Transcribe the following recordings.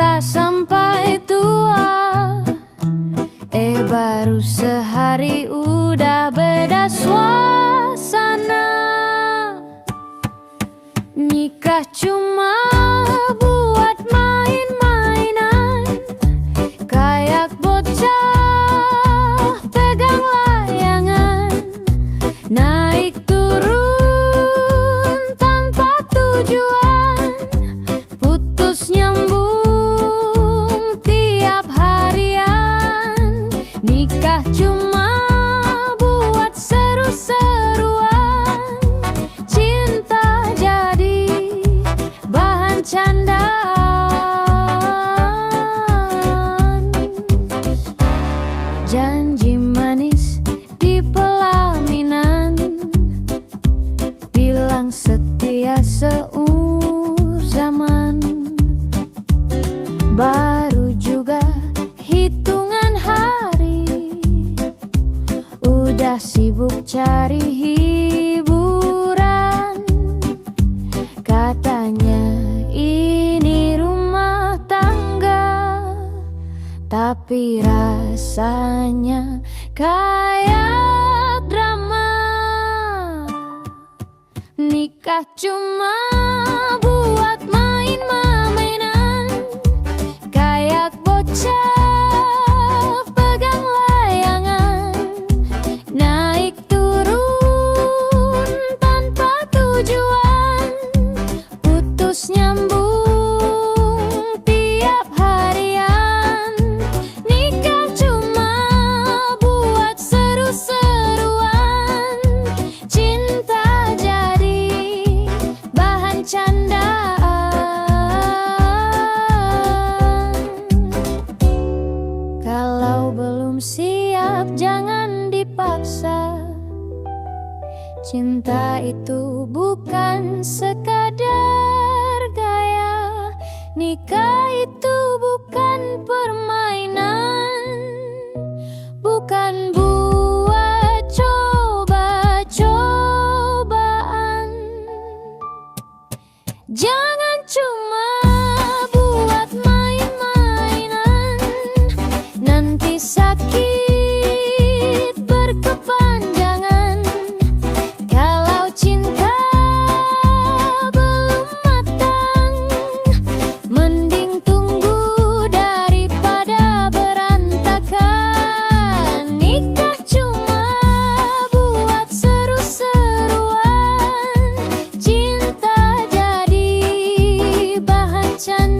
cinta sampai tua. Baru sehari udah beda suasana. Nikah cuma buat main-mainan, kayak bocah pegang layangan, naik turun tanpa tujuan, putus nyambung tiap harian. Nikah cuma buat seru-seruan, cinta jadi bahan candaan. Janji manis di pelaminan, bilang setia seumur zaman. Baru juga hitungan hari, udah sibuk cari hiburan. Katanya ini rumah tangga, tapi rasanya kayak drama. Nikah cuma buat main-mainan, kayak bocah pegang layangan, naik turun tanpa tujuan, putus nyambung tiap harian. Nikah cuma buat seru-seruan, cinta jadi bahan candaan. Kalau belum siap jangan dipaksa, cinta itu bukan sekadar gaya. Nikah itu bukan permainan, bukan buat coba-cobaan. Jangan cuma buat main-mainan, nanti sakit berkepanjangan. Kalau cinta belum matang, mending tunggu daripada berantakan. Nikah cuma buat seru-seruan, cinta jadi bahan candaan.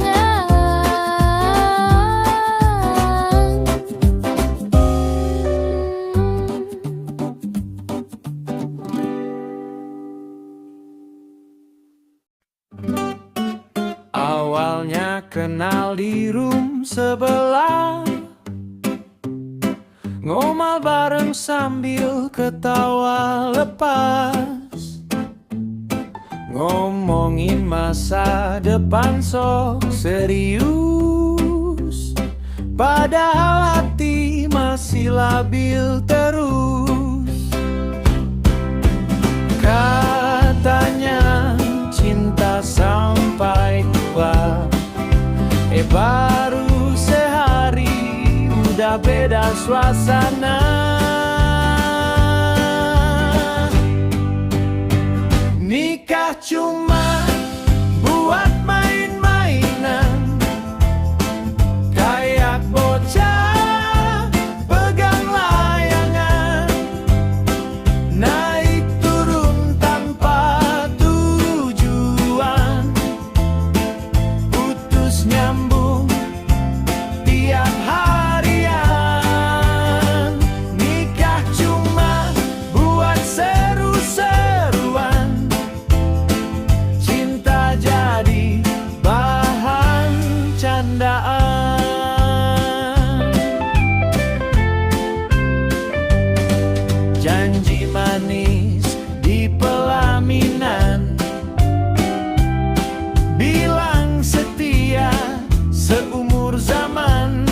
Awalnya kenal di room sebelah, ngomal bareng sambil ketawa lepas, ngomongin masa depan sok serius, padahal hati masih labil terus. Katanya cinta sampai tua, baru sehari udah beda suasana. Nikah cuma buat main-mainan, kayak bocah pegang layangan, naik turun tanpa tujuan, putus nyambung tiap harian. Nikah cuma buat seru-seruan, cinta jadi bahan candaan. Janji manis di pelaminan, bilang setia seumur zaman.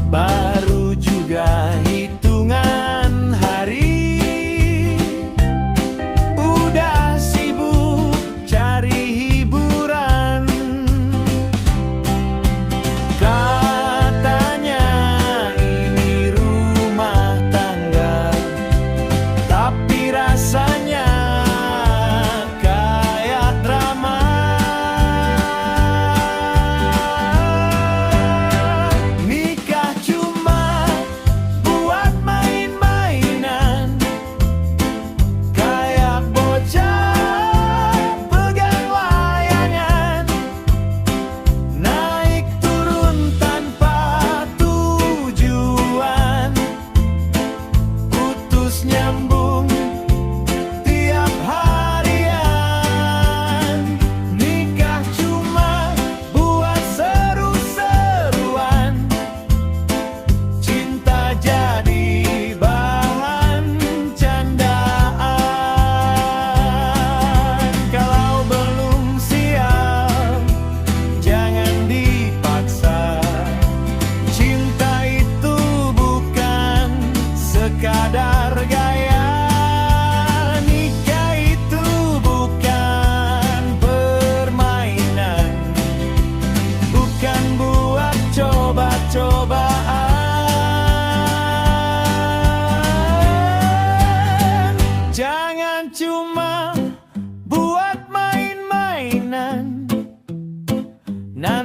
Baru juga hitungan hari, udah sibuk cari hiburan.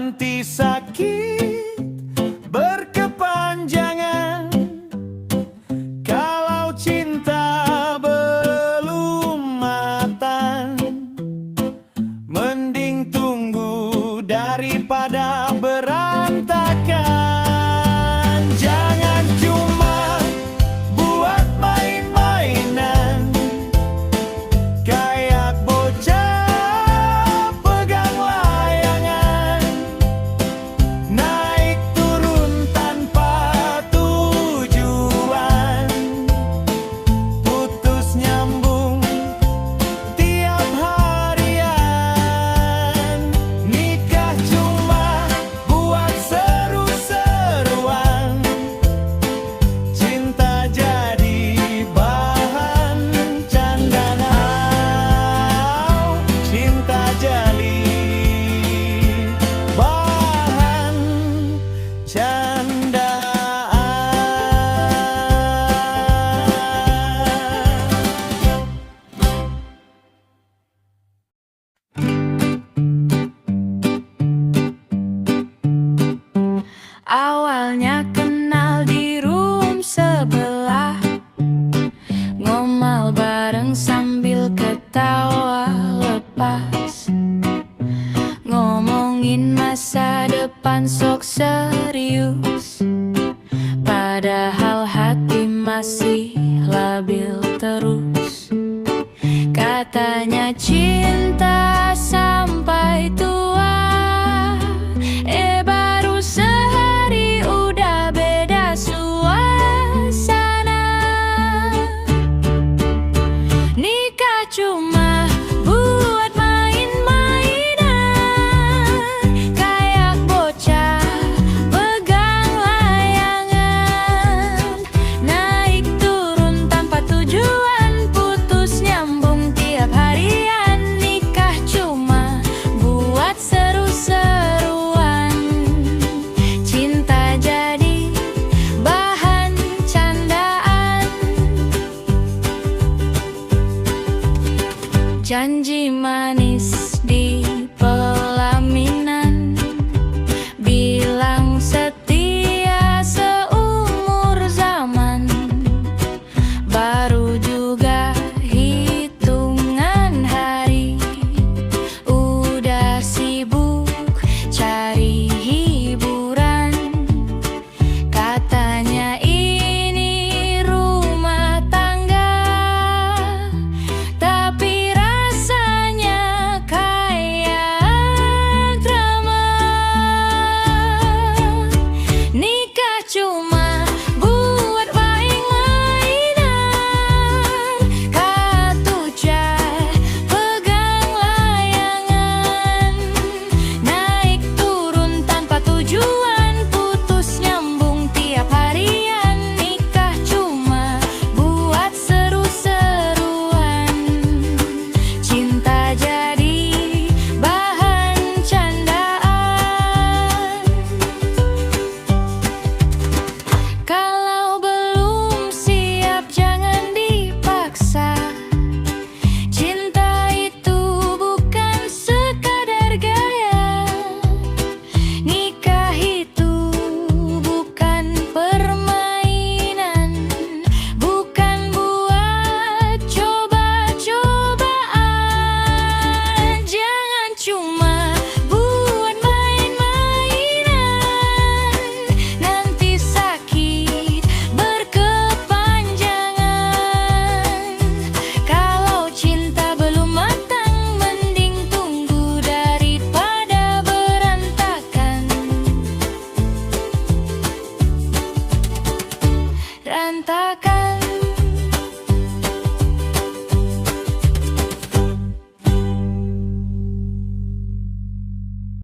nanti sakit berkepanjangan. Kalau cinta belum matang, mending tunggu daripada berantakan. Jangan cuma buat main-mainan, kayak bocah pegang layangan, naik turun tanpa tujuan, putus nyambung tiap harian. Nikah cuma buat seru-seruan, cinta jadi bahan candaan. Cinta jadi bahan candaan. Awalnya kenal di room sebelah, ngomal bareng sambil ketawa lepas, ngomongin masa depan sok serius, padahal hati masih labil terus. Katanya cinta sampai tua,